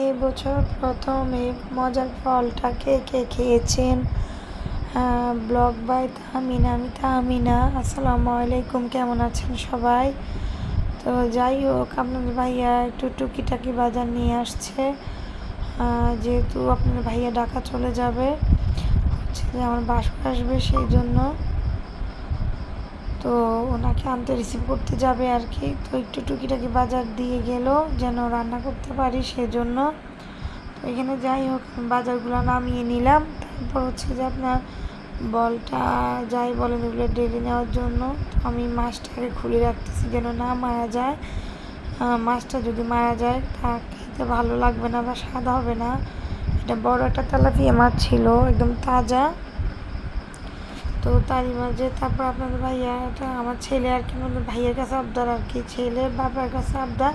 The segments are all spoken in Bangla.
এই বছর প্রথম এই মজার ফলটা কে কে খেয়েছেন? Blog by Tahmina. আমি তাহমিনা। আসসালামু আলাইকুম। কেমন আছেন সবাই? তো যাই হোক, আপনাদের ভাইয়া একটু টুকিটাকি বাজার নিয়ে আসছে। যেহেতু আপনার ভাইয়া ঢাকা চলে যাবে, হচ্ছে যে আমার বাসর আসবে, সেই জন্য তো ওনাকে আনতে রিসিভ করতে যাবে আর কি। তো একটু টুকিটাকি বাজার দিয়ে গেল যেন রান্না করতে পারি, সেজন্য। তো এখানে যাই হোক বাজারগুলো নামিয়ে নিলাম। তারপর হচ্ছে যে আপনার বলটা যাই বলেন এগুলো ডেলি নেওয়ার জন্য। তো আমি মাছটাকে খুলে রাখতেছি যেন না মারা যায়। মাছটা যদি মারা যায় তা খেতে ভালো লাগবে না বা স্বাদ হবে না। এটা বড় একটা তেলাপিয়া মাছ ছিল, একদম তাজা। তো তারই মাঝে তারপর আপনাদের ভাইয়া, এটা আমার ছেলে আর কি, আমাদের ভাইয়ের কাছে আবদার আর কি, ছেলের বাবার কাছে আবদার,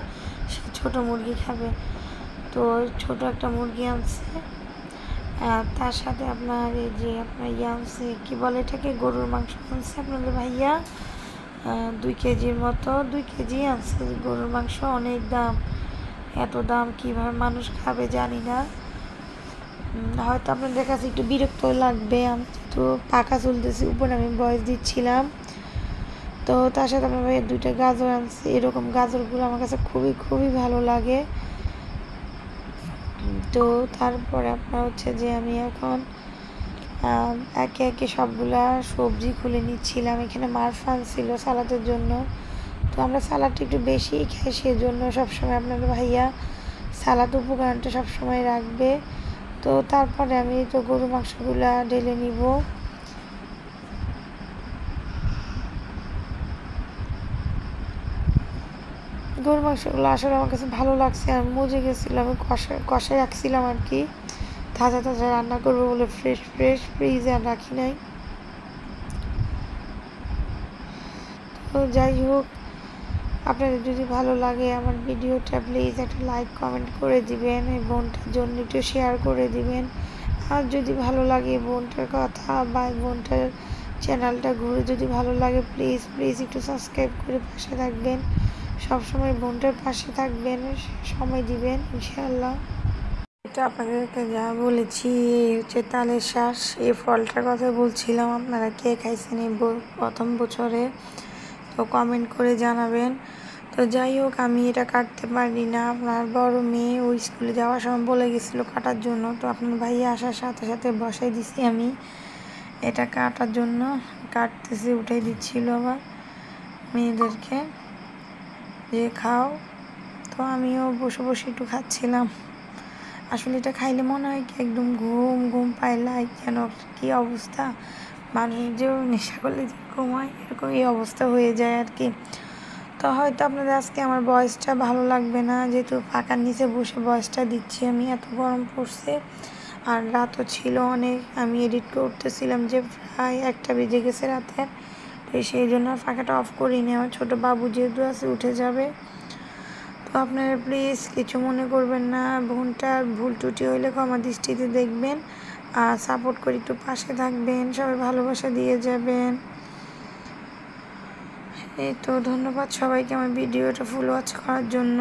সে ছোটো মুরগি খাবে। তো ছোট একটা মুরগি আনছে, তার সাথে আপনার এই যে আপনার আনছে, কী বলে এটাকে, গরুর মাংস আনছে আপনাদের ভাইয়া 2 কেজির মতো, 2 কেজি আনছে গরুর মাংস। অনেক দাম, এত দাম কীভাবে মানুষ খাবে জানি না। হয়তো আপনাদের কাছে একটু বিরক্ত লাগবে, আমি যেহেতু পাখা চলতেছি উপরে, আমি ভয়েস দিচ্ছিলাম। তো তার সাথে আমার ভাইয়া 2টা গাজর আনছে। এরকম গাজরগুলো আমার কাছে খুবই খুবই ভালো লাগে। তো তারপরে আপনার হচ্ছে যে আমি এখন একে একে সবগুলা সবজি খুলে নিচ্ছিলাম। এখানে মারফান ছিল সালাদের জন্য। তো আমরা সালাদটা একটু বেশিই খাই, সেজন্য সবসময় আপনাদের ভাইয়া সালাদ উপকরণটা সবসময় রাখবে। তো তারপরে আমি তো গরু মাংসগুলা ঢেলে নিব। গরু মাংসগুলো আসলে আমার কাছে ভালো লাগছে, আমি মজে গেছিলাম, আমি কষায় রাখছিলাম আর কি, তাজা তাজা রান্না করবো বলে ফ্রেশ ফ্রেশ ফ্রিজে আর রাখি নাই। তো যাই হোক, আপনাদের যদি ভালো লাগে আমার ভিডিওটা প্লিজ একটা লাইক কমেন্ট করে দিবেন, এই বোনটার জন্য একটু শেয়ার করে দিবেন। আর যদি ভালো লাগে বোনটার কথা বা বোনটার চ্যানেলটা ঘুরে যদি ভালো লাগে প্লিজ প্লিজ একটু সাবস্ক্রাইব করে পাশে থাকবেন। সবসময় বোনটার পাশে থাকবেন, সময় দিবেন ইনশাআল্লাহ। এটা আপনাদেরকে যা বলেছি হচ্ছে তালের শ্বাস, এই ফলটার কথা বলছিলাম। আপনারা কে খাইছেন এই প্রথম বছরে? তো কমেন্ট করে জানাবেন। তো যাই হোক, আমি এটা কাটতে পারি না। আপনার বড় মেয়ে ওই স্কুলে যাওয়ার সময় বলে গেছিলো কাটার জন্য, তো আপনার ভাইয়া আসার সাথে সাথে বসাই দিছি আমি এটা কাটার জন্য। কাটতেছি, উঠাই দিচ্ছিল আবার মেয়েদেরকে যে খাও। তো আমিও বসে বসে একটু খাচ্ছিলাম। আসলে এটা খাইলে মনে হয় কি একদম ঘুম ঘুম পাইলাই, যেন কী অবস্থা, মানুষ যে নেশা করলে যে ঘুমায় এরকম এই অবস্থা হয়ে যায় আর কি। তো হয়তো আপনাদের আজকে আমার ভয়েসটা ভালো লাগবে না, যেহেতু পাখার নিচে বসে ভয়েসটা দিচ্ছি আমি, এত গরম পড়ছে আর রাতও ছিল অনেক। আমি এডিট করতেছিলাম যে প্রায় 1টা বেজে গেছে রাতে। তো সেই জন্য পাখাটা অফ করিনি, আমার ছোটো বাবু যেহেতু আছে উঠে যাবে। তো আপনারা প্লিজ কিছু মনে করবেন না, বোনটার ভুল ত্রুটি হইলে ক্ষমা দৃষ্টিতে দেখবেন, আর সাপোর্ট করে একটু পাশে থাকবেন, সবাই ভালোবাসা দিয়ে যাবেন। এই তো ধন্যবাদ সবাইকে আমার ভিডিওটা ফুল ওয়াচ করার জন্য।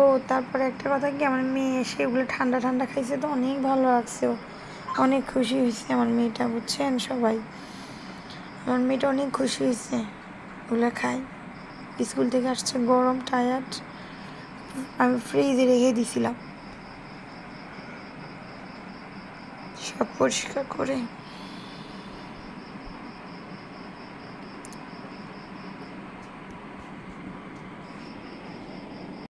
ও তারপরে একটা কথা কি, আমার মেয়ে এসে এগুলো ঠান্ডা ঠান্ডা খাইছে, তো অনেক ভালো লাগছে, অনেক খুশি হয়েছে আমার মেয়েটা, বুঝছেন সবাই, আমার মেয়েটা অনেক খুশি হয়েছে ওগুলো খাই। স্কুল থেকে আসছে গরম, টায়ার্ড, আমি ফ্রিজে রেখে দিছিলাম সব পরিষ্কার করে।